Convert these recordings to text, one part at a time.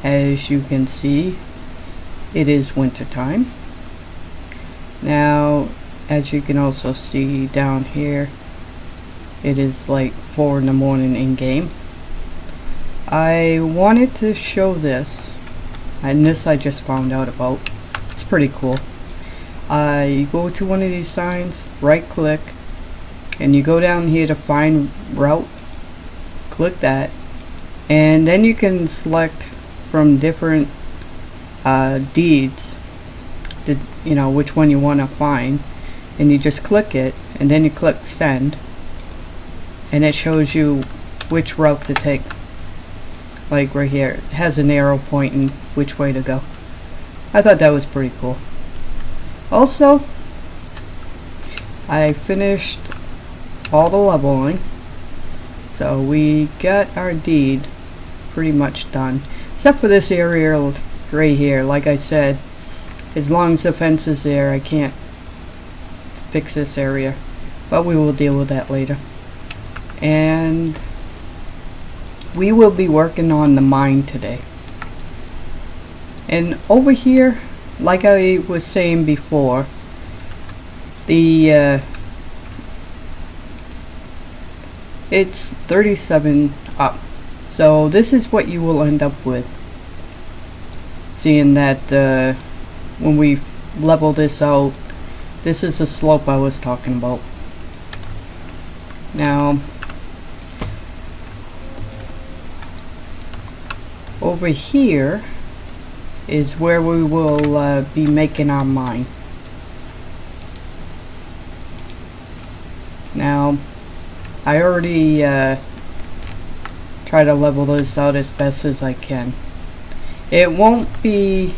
As you can see, it is winter time. Now, as you can also see down here, it is like 4 in the morning in game. I wanted to show this, and this I just found out about. It's pretty cool. You go to one of these signs, right click, and you go down here to find route. Click that, and then you can select from different deeds, which one you want to find, and you just click it, and then you click send, and it shows you which route to take. Like right here, it has an arrow pointing which way to go. I thought that was pretty cool. Also, I finished all the leveling, so we got our deed pretty much done, except for this area right here. Like I said, as long as the fence is there, I can't fix this area, but we will deal with that later. And we will be working on the mine today. And over here, like I was saying before, it's 37 up. So this is what you will end up with. Seeing that when we level this out, this is the slope I was talking about. Now, over here is where we will be making our mine. Now, I already try to level this out as best as I can. It won't be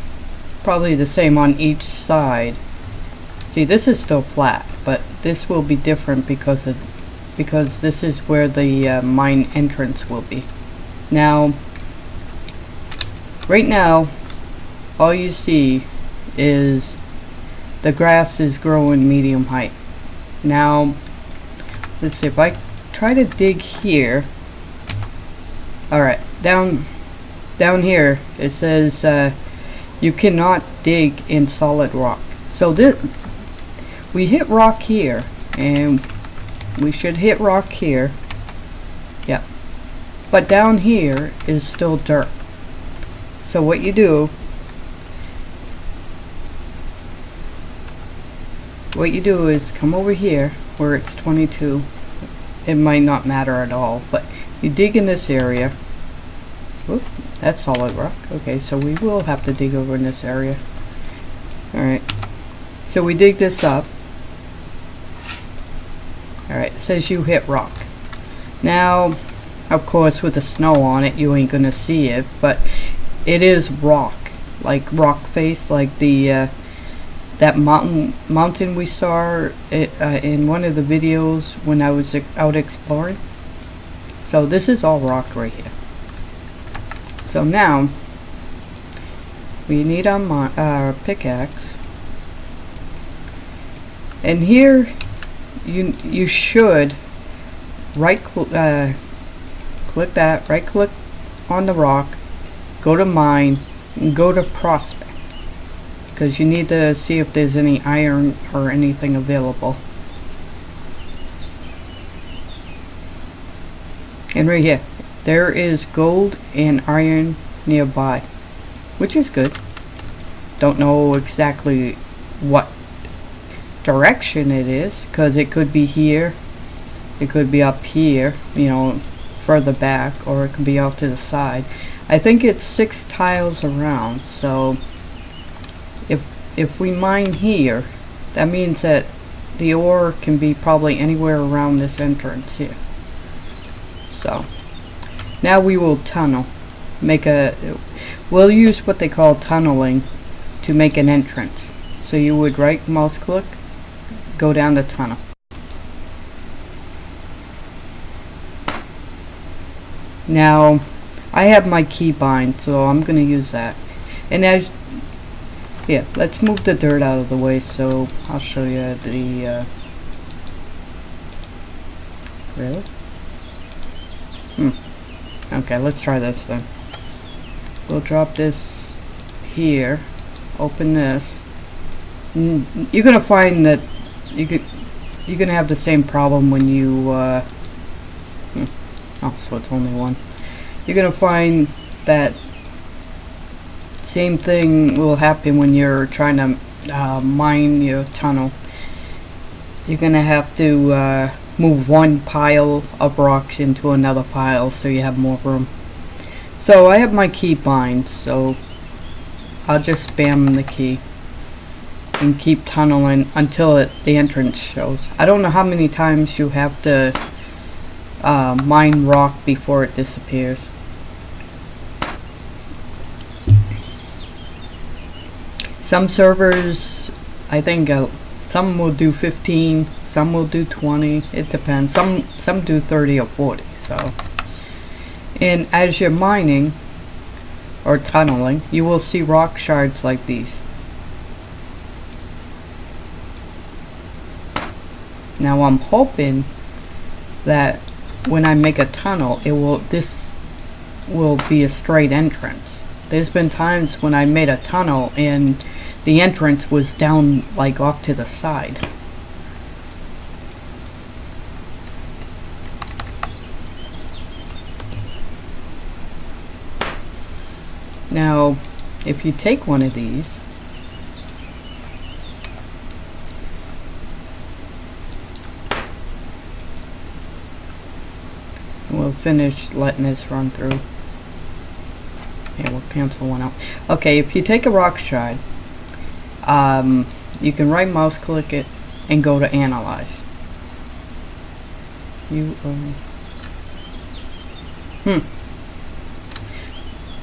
probably the same on each side. See, this is still flat, but this will be different because this is where the mine entrance will be. Now, right now, all you see is the grass is growing medium height. Now, let's see, if I try to dig here. Alright, down here it says you cannot dig in solid rock. So we hit rock here, and we should hit rock here. Yep. But down here is still dirt. So what you do is come over here where it's 22. It might not matter at all, but you dig in this area. Oop, that's solid rock. Okay, so we will have to dig over in this area. Alright, so we dig this up. Alright, it says you hit rock. Now, of course, with the snow on it, you ain't gonna see it, but it is rock, like rock face, like the that mountain we saw in one of the videos when I was out exploring. So this is all rock right here. So now we need our pickaxe, and here you should click that, right click on the rock, go to mine, and go to prospect, because you need to see if there's any iron or anything available. And right here, there is gold and iron nearby, which is good. Don't know exactly what direction it is, because it could be here, it could be up here, further back, or it could be off to the side. I think it's 6 tiles around, so if we mine here, that means that the ore can be probably anywhere around this entrance here. So now we will tunnel, we'll use what they call tunneling to make an entrance. So you would right mouse click, go down the tunnel. Now, I have my keybind, so I'm going to use that. And let's move the dirt out of the way, so I'll show you the, really? Okay, let's try this then. we'll drop this here. Open this. You're gonna find that you're gonna have the same problem when you oh, so it's only one. You're gonna find that same thing will happen when you're trying to mine your tunnel. You're gonna have to move one pile of rocks into another pile so you have more room. So I have my key bind, so I'll just spam the key and keep tunneling until the entrance shows. I don't know how many times you have to mine rock before it disappears. Some servers, I think some will do 15, some will do 20, it depends. Some do 30 or 40, so. And as you're mining or tunneling, you will see rock shards like these. Now I'm hoping that when I make a tunnel, this will be a straight entrance. There's been times when I made a tunnel and the entrance was down like off to the side. Now, if you take one of these, we'll finish letting this run through. Yeah, we'll cancel one out. Okay, if you take a rock shard, you can right mouse click it and go to analyze.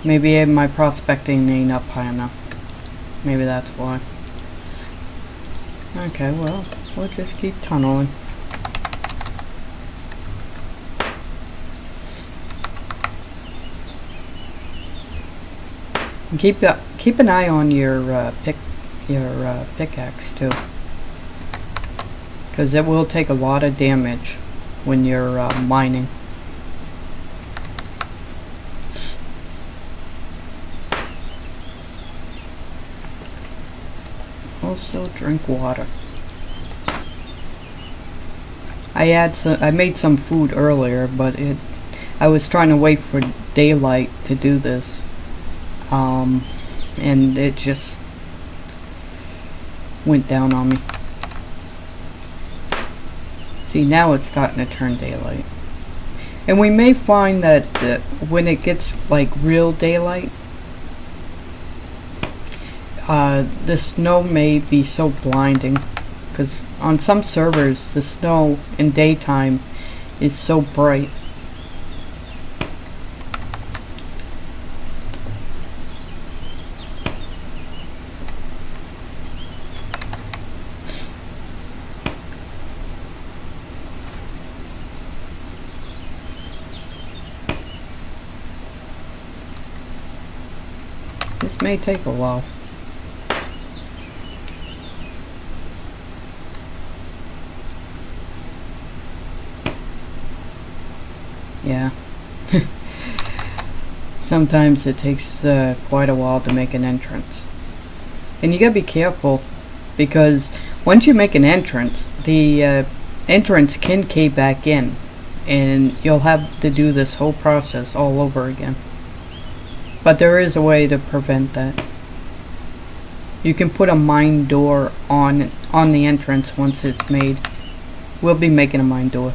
Maybe my prospecting ain't up high enough. Maybe that's why. Okay, well, we'll just keep tunneling. And keep an eye on your pickaxe too, because it will take a lot of damage when you're mining. Also, drink water. I made some food earlier, but I was trying to wait for daylight to do this. And it just went down on me. See, now it's starting to turn daylight. And we may find that when it gets like real daylight, the snow may be so blinding, because on some servers the snow in daytime is so bright. This may take a while. Yeah. Sometimes it takes quite a while to make an entrance. And you gotta be careful, because once you make an entrance, the entrance can cave back in, and you'll have to do this whole process all over again. But there is a way to prevent that. You can put a mine door on the entrance once it's made. We'll be making a mine door.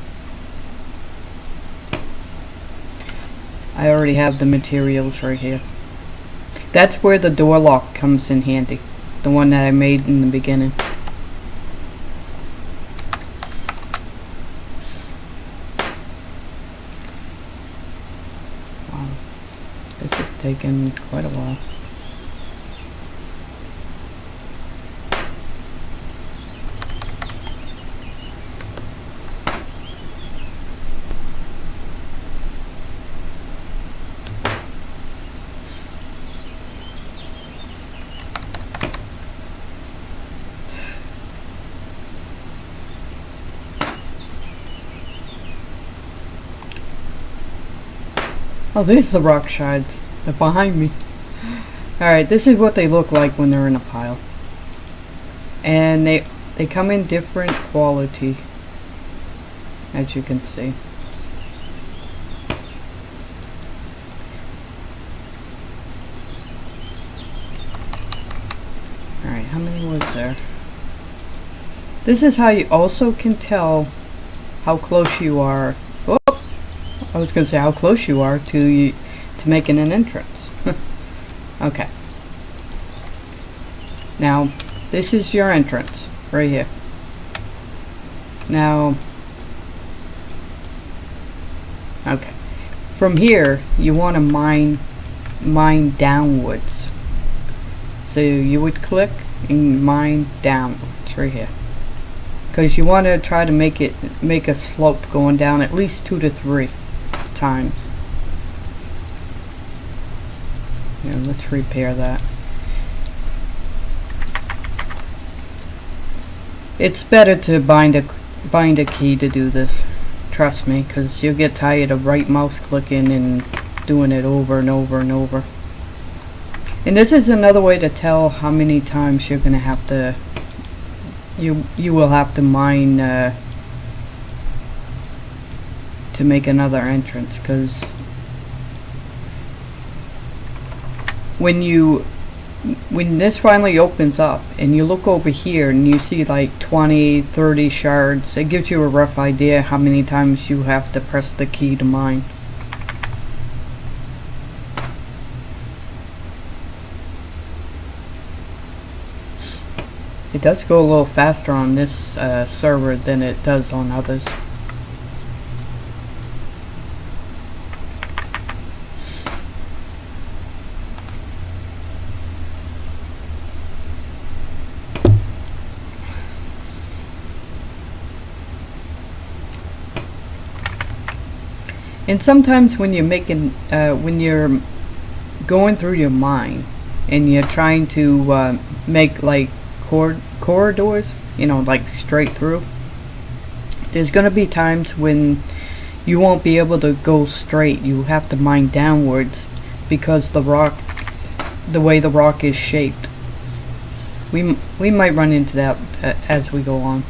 I already have the materials right here. That's where the door lock comes in handy. The one that I made in the beginning. Wow. This is taking quite a while. Oh, there's the rock shards. They're behind me. Alright, this is what they look like when they're in a pile. And they come in different quality, as you can see. Alright, how many was there? This is how you also can tell how close you are. Oh, I was going to say how close you are to making an entrance. Okay. Now, this is your entrance right here. Now, okay. From here, you want to mine downwards. So you would click and mine downwards right here. Because you want to try to make a slope going down at least 2 to 3 times. Yeah, let's repair that. It's better to bind a key to do this. Trust me, because you'll get tired of right mouse clicking and doing it over and over and over. And this is another way to tell how many times you're gonna have to. You will have to mine to make another entrance, because when this finally opens up and you look over here and you see like 20-30 shards, it gives you a rough idea how many times you have to press the key to mine. It does go a little faster on this server than it does on others. And sometimes when you're when you're going through your mine and you're trying to make like corridors, you know, like straight through, there's gonna be times when you won't be able to go straight. You have to mine downwards because the way the rock is shaped. We might run into that as we go on.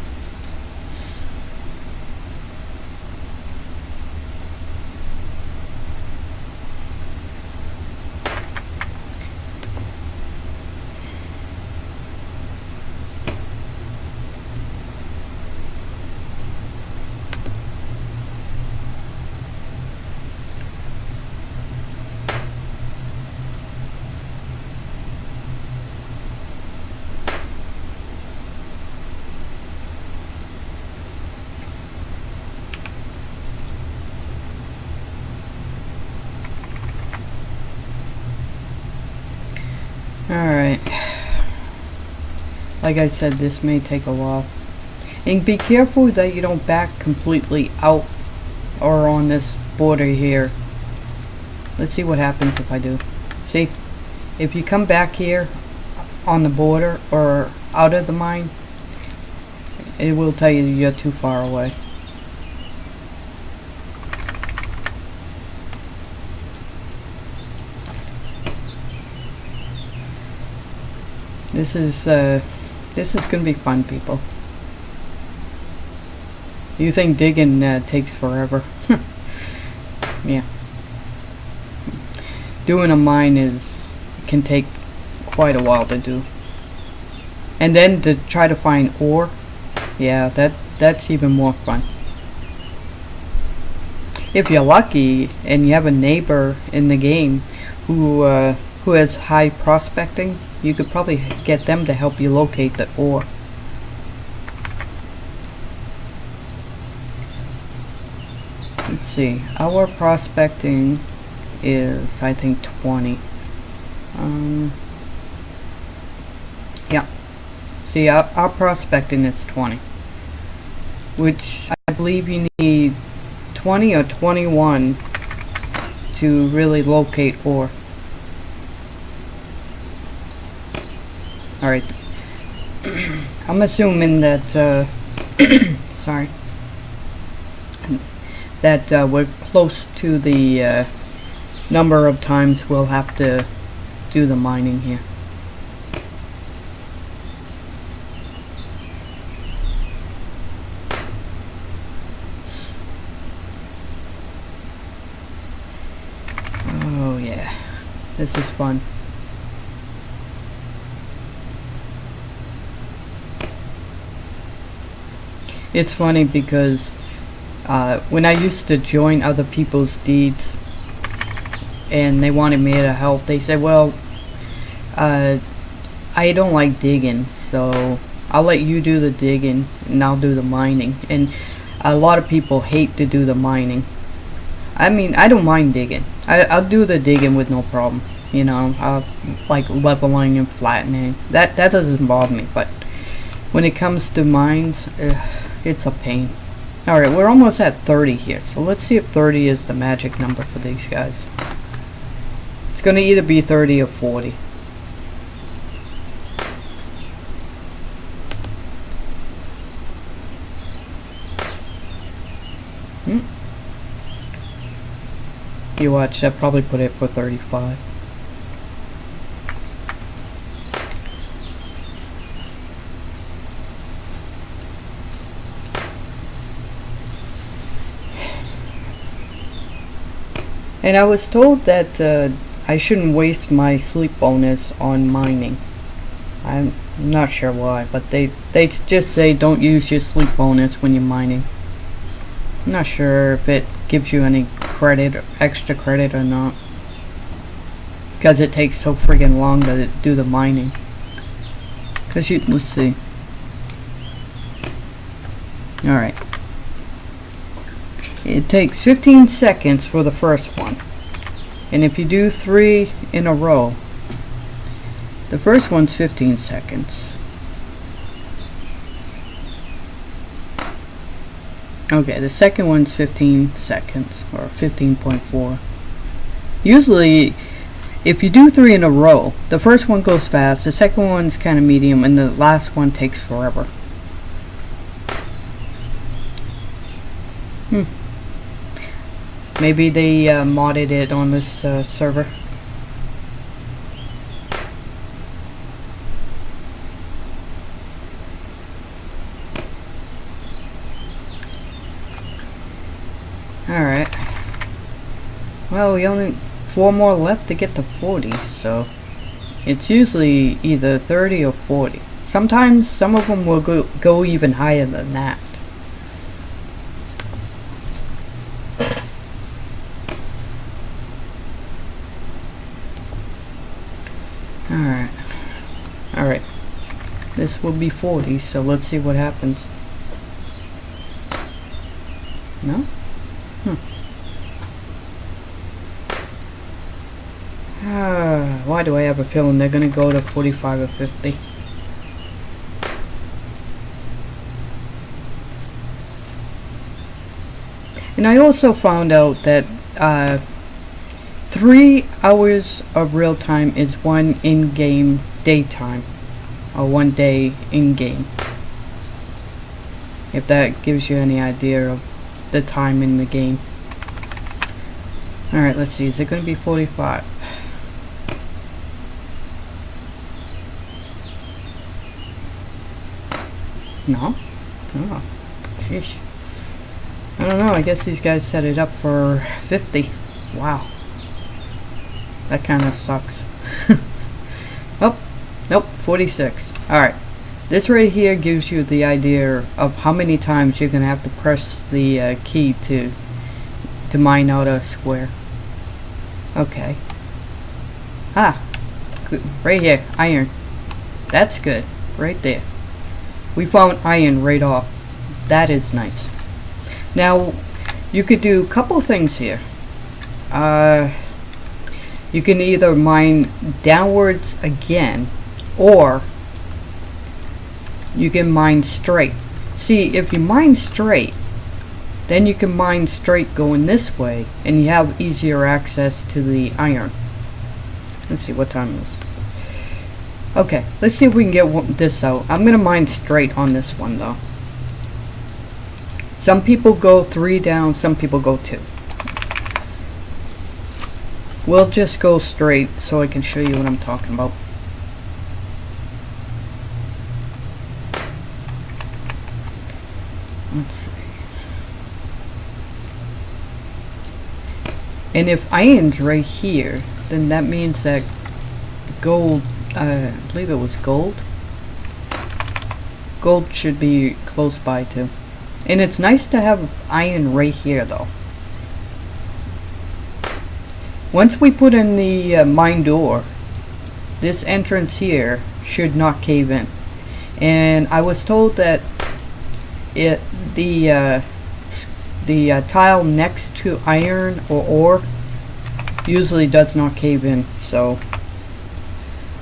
Alright, like I said, this may take a while, and be careful that you don't back completely out or on this border here. Let's see what happens if I do. See, if you come back here on the border or out of the mine, it will tell you you're too far away. This is gonna be fun, people. You think digging takes forever? Yeah. Doing a mine can take quite a while to do, and then to try to find ore, yeah, that's even more fun. If you're lucky and you have a neighbor in the game who has high prospecting, you could probably get them to help you locate the ore. Let's see, our prospecting is, I think, 20. Yeah. See, our prospecting is 20. Which I believe you need 20 or 21 to really locate ore. Alright. I'm assuming that, sorry, that we're close to the number of times we'll have to do the mining here. Oh yeah, this is fun. It's funny because when I used to join other people's deeds and they wanted me to help, they said, well, I don't like digging, so I'll let you do the digging and I'll do the mining. And a lot of people hate to do the mining. I mean, I don't mind digging. I'll do the digging with no problem. You know, I'll like leveling and flattening. That doesn't bother me, but when it comes to mines, it's a pain. Alright, we're almost at 30 here, so let's see if 30 is the magic number for these guys. It's gonna either be 30 or 40. You watch, I'll probably put it for 35. And I was told that I shouldn't waste my sleep bonus on mining. I'm not sure why, but they just say don't use your sleep bonus when you're mining. I'm not sure if it gives you any credit, or extra credit or not. Because it takes so friggin' long to do the mining. Cause let's see. Alright. It takes 15 seconds for the first one. And if you do 3 in a row, the first one's 15 seconds. Okay, the second one's 15 seconds, or 15.4. Usually, if you do 3 in a row, the first one goes fast, the second one's kind of medium, and the last one takes forever. Maybe they modded it on this server. Alright. Well, we only 4 more left to get to 40, so it's usually either 30 or 40. Sometimes some of them will go even higher than that. Alright, this will be 40, so let's see what happens. No? Why do I have a feeling they're gonna go to 45 or 50? And I also found out that 3 hours of real time is 1 in-game daytime, or 1 day in-game. If that gives you any idea of the time in the game. Alright, let's see, is it going to be 45? No? Oh, sheesh. I don't know, I guess these guys set it up for 50. Wow. That kind of sucks. Oh, nope, 46. Alright. This right here gives you the idea of how many times you're going to have to press the key to mine out a square. Okay. Ah, good. Right here, iron. That's good. Right there. We found iron right off. That is nice. Now, you could do a couple things here. You can either mine downwards again, or you can mine straight. See, if you mine straight, then you can mine straight going this way, and you have easier access to the iron. Let's see, what time is it? Okay, let's see if we can get this out. I'm gonna mine straight on this one though. Some people go 3 down, some people go 2. We'll just go straight so I can show you what I'm talking about. Let's see. And if iron's right here, then that means that gold, I believe it was gold. Gold should be close by too. And it's nice to have iron right here though. Once we put in the mine door, this entrance here should not cave in. And I was told that the tile next to iron or ore usually does not cave in, so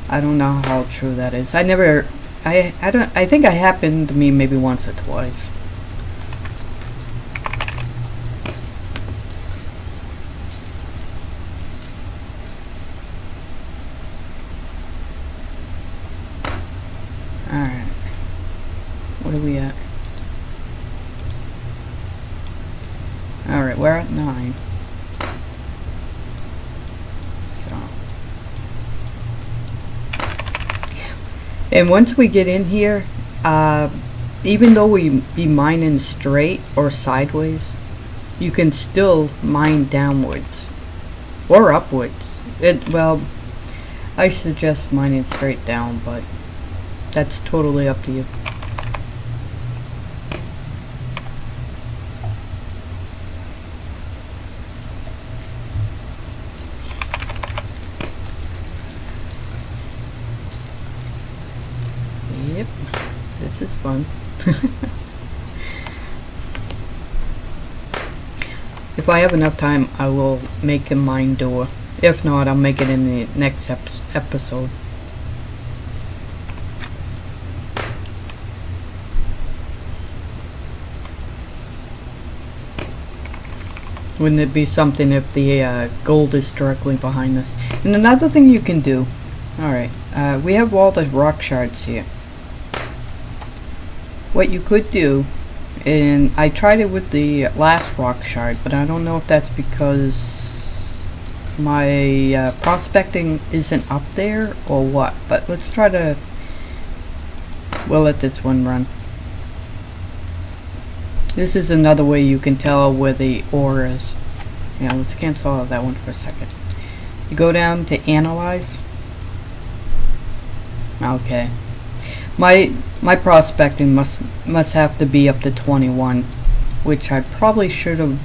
I don't know how true that is. I think it happened to me maybe once or twice. Alright. What are we at? Alright, we're at 9. So. And once we get in here, even though we be mining straight or sideways, you can still mine downwards. Or upwards. Well, I suggest mining straight down, but that's totally up to you. Yep, this is fun. If I have enough time, I will make a mine door. If not, I'll make it in the next episode. Wouldn't it be something if the gold is directly behind us? And another thing you can do. Alright, we have all the rock shards here. What you could do, and I tried it with the last rock shard, but I don't know if that's because my prospecting isn't up there or what. But let's try to, we'll let this one run. This is another way you can tell where the ore is. Yeah, let's cancel out that one for a second. You go down to analyze. Okay. My prospecting must have to be up to 21, which I probably should have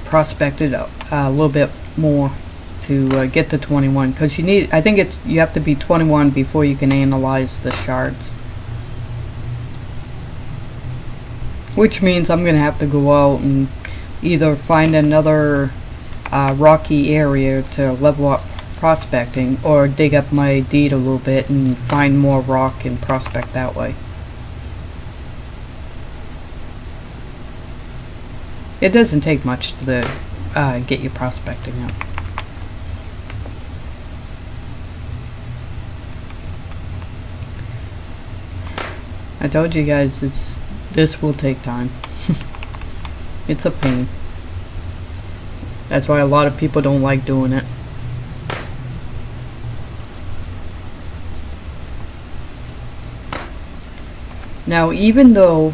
prospected a little bit more to get to 21, because I think you have to be 21 before you can analyze the shards. Which means I'm gonna have to go out and either find another rocky area to level up prospecting, or dig up my deed a little bit and find more rock and prospect that way. It doesn't take much to get your prospecting up. I told you guys this will take time. It's a pain. That's why a lot of people don't like doing it. Now, even though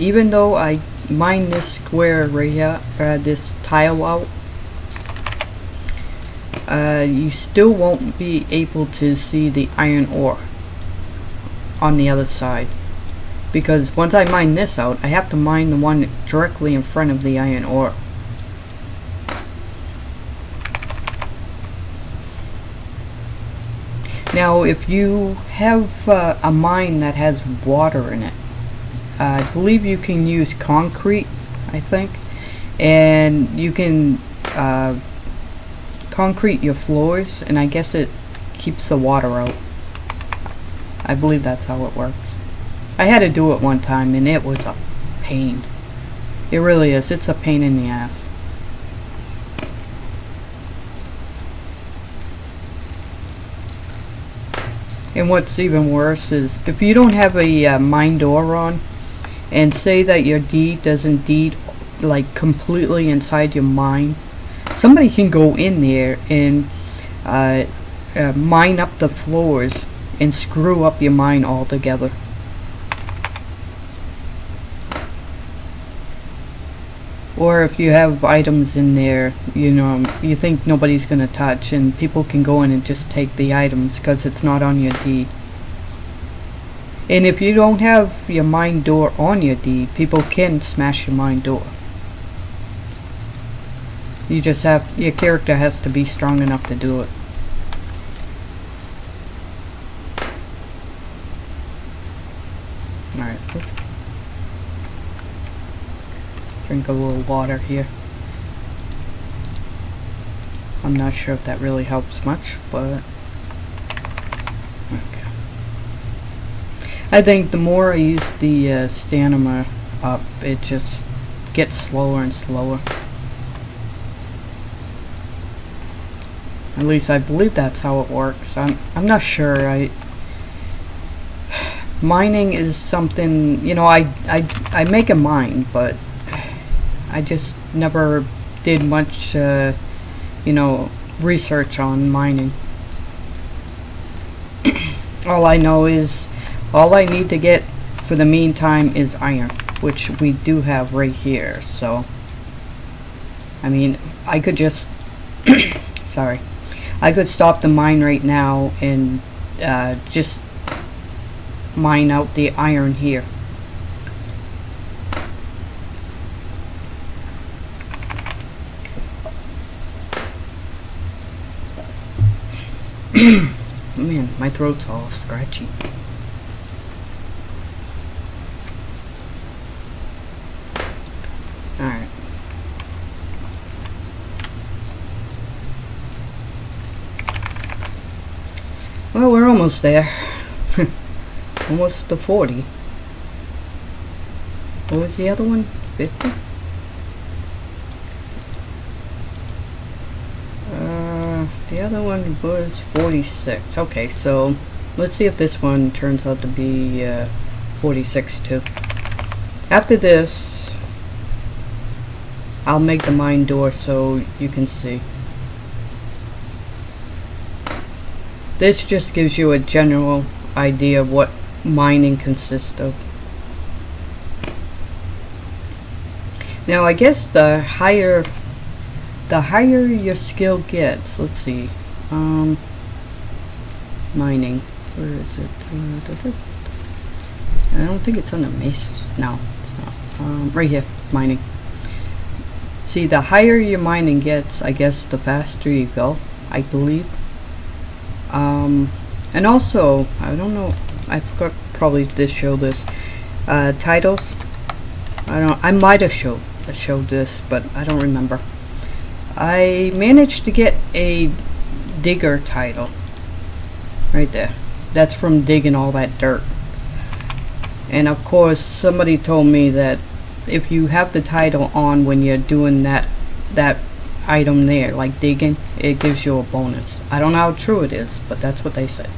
I mine this square right here, this tile out, you still won't be able to see the iron ore on the other side. Because once I mine this out, I have to mine the one directly in front of the iron ore. Now, if you have a mine that has water in it, I believe you can use concrete, I think, and you can concrete your floors, and I guess it keeps the water out. I believe that's how it works. I had to do it one time, and it was a pain. It really is. It's a pain in the ass. And what's even worse is if you don't have a mine door on, and say that your deed doesn't deed like completely inside your mine, somebody can go in there and mine up the floors and screw up your mine altogether. Or if you have items in there, you know, you think nobody's gonna touch, and people can go in and just take the items because it's not on your deed. And if you don't have your mine door on your deed, people can smash your mine door. You just have, your character has to be strong enough to do it. Alright, let's drink a little water here. I'm not sure if that really helps much, but okay. I think the more I use the stamina up, it just gets slower and slower. At least I believe that's how it works. I'm not sure. Mining is something, you know, I make a mine, but I just never did much, you know, research on mining. All I know is, all I need to get for the meantime is iron, which we do have right here. So, I mean, I could just, sorry, I could stop the mine right now and just mine out the iron here. Man, my throat's all scratchy. Alright. Well, we're almost there. Almost to 40. What was the other one? 50? The other one was 46. Okay, so let's see if this one turns out to be 46 too. After this, I'll make the mine door so you can see. This just gives you a general idea of what mining consists of. Now, I guess the higher your skill gets, let's see, mining, where is it? I don't think it's on the mace. No, it's not. Right here, mining. See, the higher your mining gets, I guess the faster you go, I believe. And also, I don't know, I forgot probably to show this, titles. I might have showed this, but I don't remember. I managed to get a digger title right there. That's from digging all that dirt. And of course, somebody told me that if you have the title on when you're doing that item there, like digging, it gives you a bonus. I don't know how true it is, but that's what they said.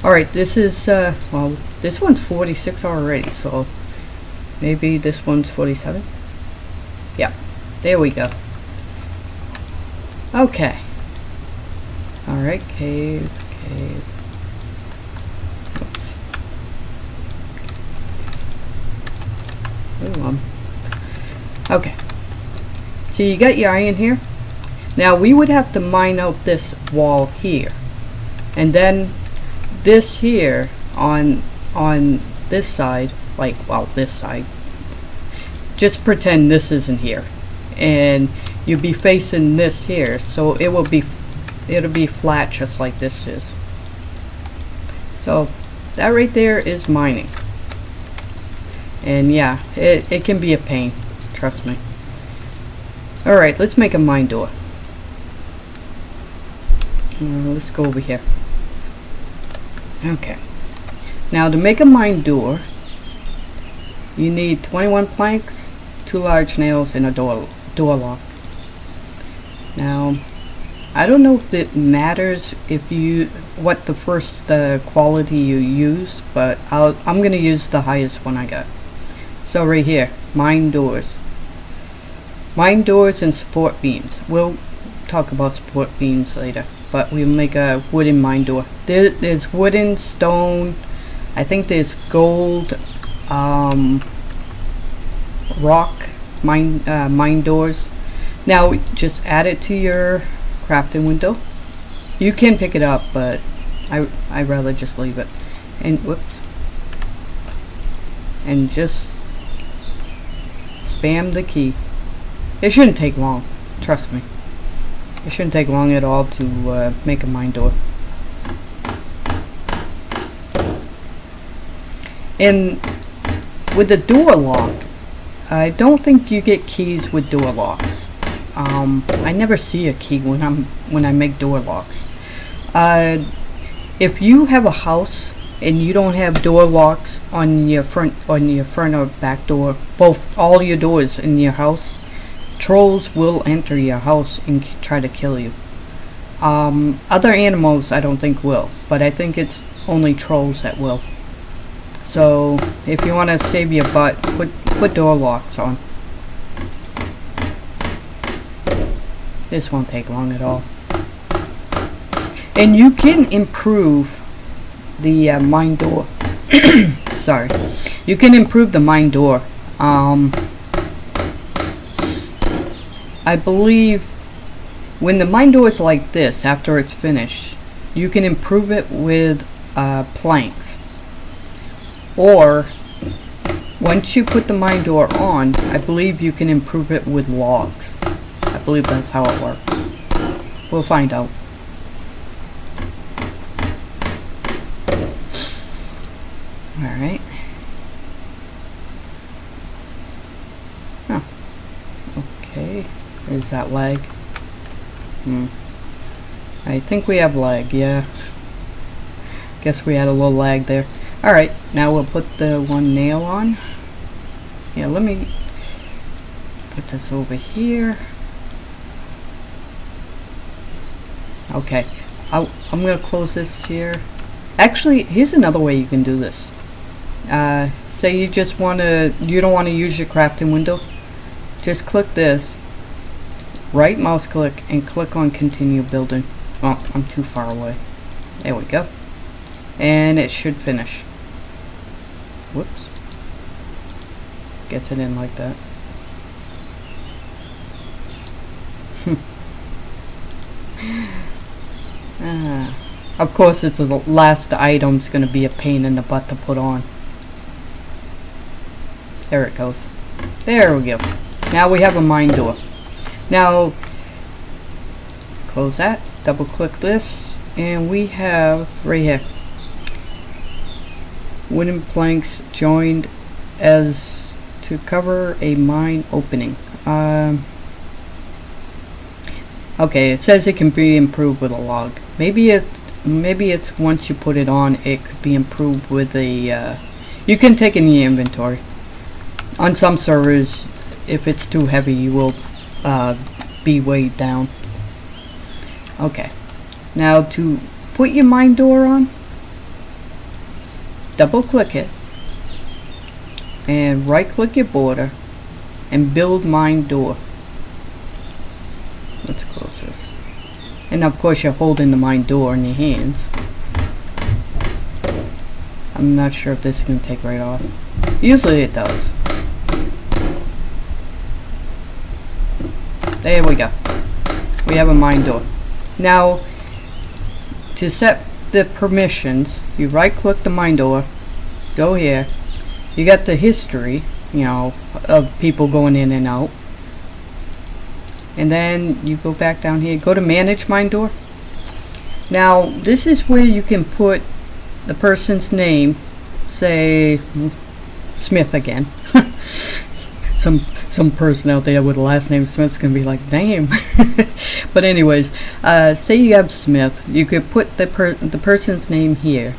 Alright, this is, well, this one's 46 already, so maybe this one's 47? Yeah, there we go. Okay. Alright, cave. Oops. Ooh, okay. So you got your iron here. Now we would have to mine out this wall here. And then this here on this side, like, well, this side. Just pretend this isn't here. And you'll be facing this here, so it'll be flat just like this is. So that right there is mining. And yeah, it can be a pain, trust me. Alright, let's make a mine door. Let's go over here. Okay. Now to make a mine door, you need 21 planks, 2 large nails, and a door lock. Now, I don't know if it matters if what the first quality you use, but I'm gonna use the highest one I got. So right here, mine doors. Mine doors and support beams. We'll talk about support beams later, but we'll make a wooden mine door. There's wooden, stone, I think there's gold, rock mine doors. Now just add it to your crafting window. You can pick it up, but I'd rather just leave it. And whoops. And just spam the key. It shouldn't take long, trust me. It shouldn't take long at all to make a mine door. And with the door lock, I don't think you get keys with door locks. I never see a key when I make door locks. If you have a house and you don't have door locks on your front or back door, all your doors in your house, trolls will enter your house and try to kill you. Other animals I don't think will, but I think it's only trolls that will. So if you want to save your butt, put door locks on. This won't take long at all. And you can improve the mine door. Sorry. You can improve the mine door. I believe when the mine door is like this, after it's finished, you can improve it with planks. Or, once you put the mine door on, I believe you can improve it with logs. I believe that's how it works. We'll find out. Alright. Oh. Okay. There's that lag. I think we have lag, yeah. Guess we had a little lag there. Alright, now we'll put the one nail on. Yeah, let me put this over here. Okay, I'm going to close this here. Actually, here's another way you can do this. Say you don't want to use your crafting window. Just click this, right mouse click, and click on continue building. Oh, I'm too far away. There we go. And it should finish. Whoops. Guess I didn't like that. Of course, it's the last item's going to be a pain in the butt to put on. There it goes. There we go. Now we have a mine door. Now, close that. Double click this. And we have right here. Wooden planks joined as to cover a mine opening. Okay, it says it can be improved with a log. Maybe it's once you put it on, it could be improved with a. You can take it in your inventory. On some servers, if it's too heavy, you will be weighed down. Okay, now to put your mine door on. Double click it and right click your border and build mine door. Let's close this. And of course you're holding the mine door in your hands. I'm not sure if this is going to take right off. Usually it does. There we go. We have a mine door. Now to set the permissions, you right click the mine door, go here, you got the history, of people going in and out, and then you go back down here, go to manage mine door. Now this is where you can put the person's name, say Smith again. Some person out there with the last name Smith's gonna be like, damn. But anyways, say you have Smith, you could put the person's name here,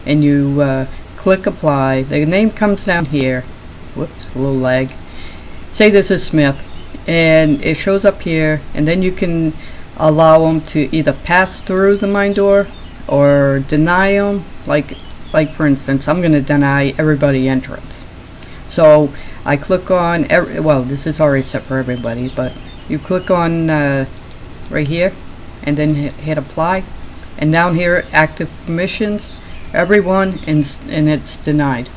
and you click apply. The name comes down here. Whoops, a little lag. Say this is Smith, and it shows up here, and then you can allow them to either pass through the mine door or deny them. Like for instance, I'm gonna deny everybody entrance. So I click on well, this is already set for everybody, but you click on right here and then hit apply, and down here active permissions, everyone, and it's denied.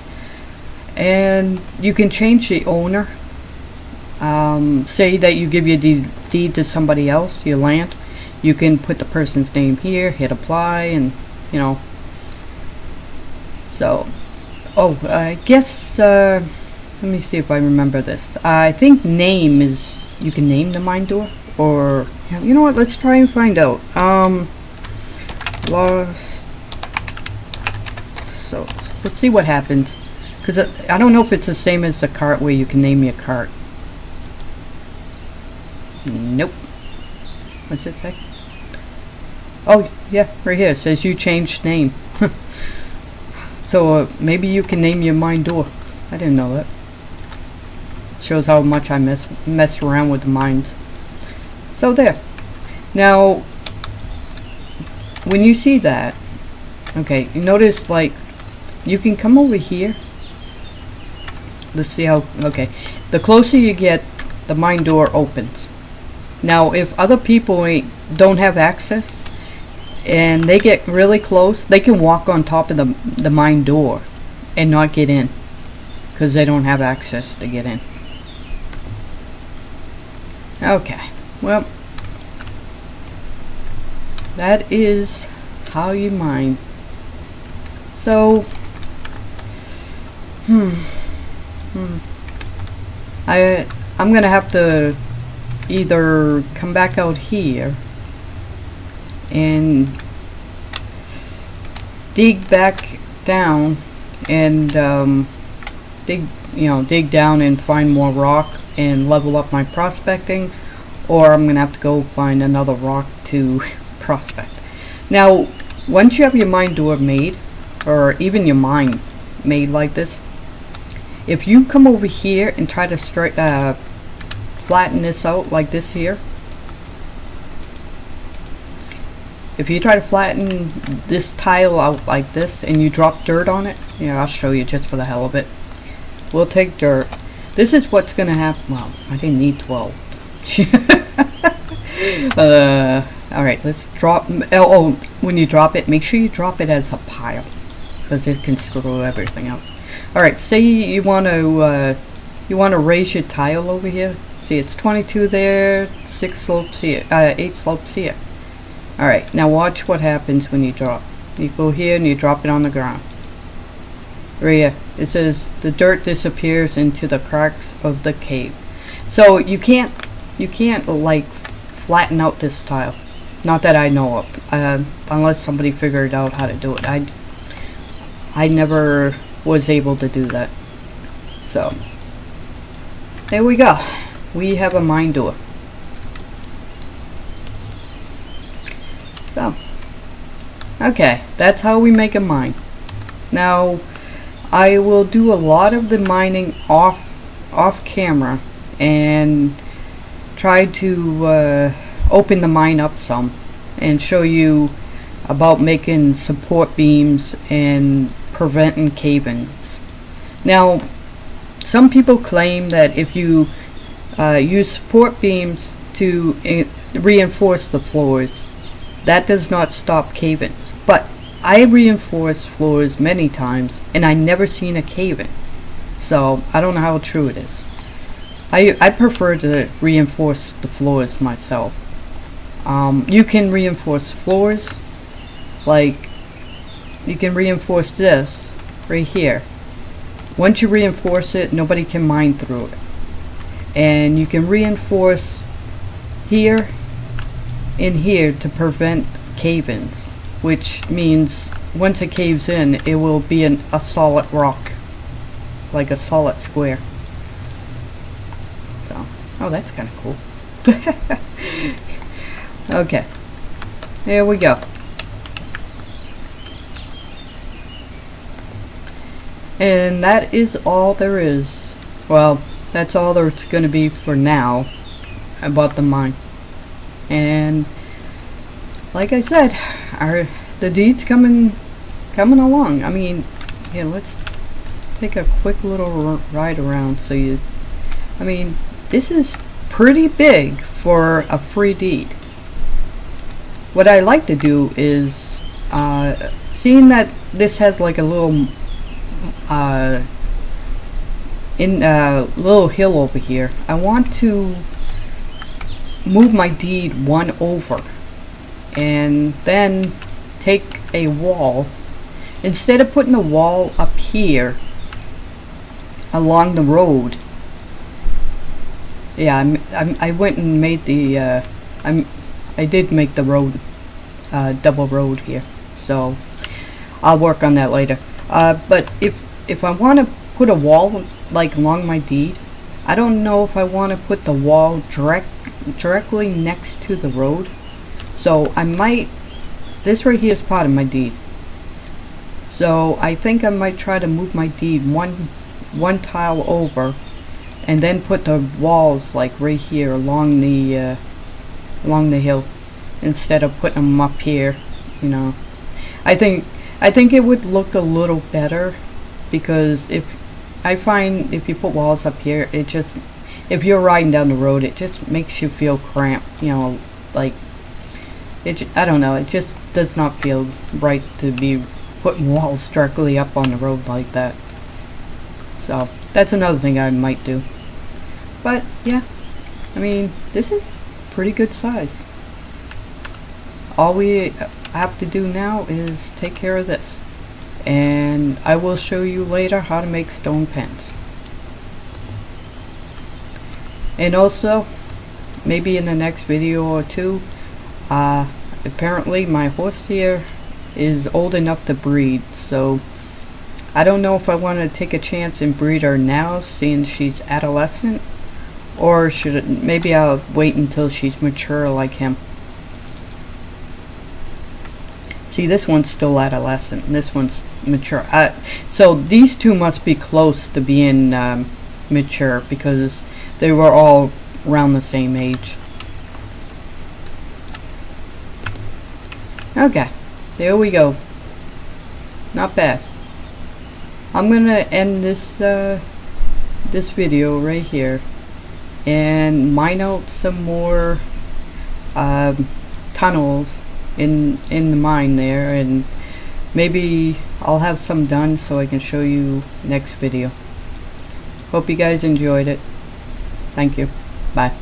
And you can change the owner. Say that you give your deed to somebody else, your land, you can put the person's name here, hit apply, and you know. So I guess let me see if I remember this. I think name is, you can name the mine door, or you know what, let's try and find out. Lost. So let's see what happens, because I don't know if it's the same as the cart where you can name your cart. Nope. What's it say? Oh yeah, right here it says you changed name. So maybe you can name your mine door. I didn't know that. Shows how much I mess around with the mines. So there. Now, when you see that, okay, you notice like you can come over here. Let's see how. Okay, the closer you get, the mine door opens. Now, if other people don't have access and they get really close, they can walk on top of the mine door and not get in because they don't have access to get in. Okay, well, that is how you mine. So, I'm gonna have to either come back out here and dig back down and dig down and find more rock and level up my prospecting, or I'm gonna have to go find another rock to prospect. Now, once you have your mine door made, or even your mine made like this, if you come over here and try to flatten this out like this here, if you try to flatten this tile out like this and you drop dirt on it, I'll show you just for the hell of it. We'll take dirt. This is what's gonna happen. Well, I didn't need 12. Alright, let's drop. When you drop it, make sure you drop it as a pile, because it can screw everything up. Alright, say you want to raise your tile over here. See, it's 22 there, 6 slopes here, 8 slopes here. Alright, now watch what happens when you drop. You go here and you drop it on the ground. Right here, it says the dirt disappears into the cracks of the cave. So you can't like flatten out this tile. Not that I know of, unless somebody figured out how to do it. I never was able to do that. So there we go. We have a mine door. So, okay, that's how we make a mine. Now, I will do a lot of the mining off camera and try to open the mine up some and show you about making support beams and preventing cave-ins. Now, some people claim that if you use support beams to reinforce the floors, that does not stop cave-ins. But I reinforced floors many times and I never seen a cave-in. So I don't know how true it is. I prefer to reinforce the floors myself. You can reinforce floors, like you can reinforce this right here. Once you reinforce it, nobody can mine through it. And you can reinforce here and here to prevent cave-ins, which means once it caves in, it will be a solid rock, like a solid square. So, oh, that's kind of cool. Okay, there we go. And that is all there is. Well, that's all there's going to be for now about the mine. And like I said, the deed's coming along. I mean, yeah, let's take a quick little ride around so you, I mean, this is pretty big for a free deed. What I like to do is, seeing that this has like a little, little hill over here, I want to move my deed one over and then take a wall. Instead of putting the wall up here along the road, yeah, I went and made the I did make the road double road here, so I'll work on that later. But if I want to put a wall like along my deed, I don't know if I want to put the wall directly next to the road. So I might, this right here is part of my deed. So I think I might try to move my deed one tile over, and then put the walls like right here along the hill, instead of putting them up here. You know, I think it would look a little better, because if I find if you put walls up here, it just, if you're riding down the road, it just makes you feel cramped. You know, like I don't know, it just does not feel right to be putting walls directly up on the road like that. So that's another thing I might do. But yeah, I mean, this is pretty good size. All we have to do now is take care of this, and I will show you later how to make stone pens. And also, maybe in the next video or two, apparently my horse here is old enough to breed, so I don't know if I want to take a chance and breed her now, seeing she's adolescent, or maybe I'll wait until she's mature like him. See, this one's still adolescent, and this one's mature. So these two must be close to being mature, because they were all around the same age. Okay, there we go. Not bad. I'm gonna end this this video right here and mine out some more tunnels in the mine there, and maybe I'll have some done so I can show you next video. Hope you guys enjoyed it. Thank you. Bye.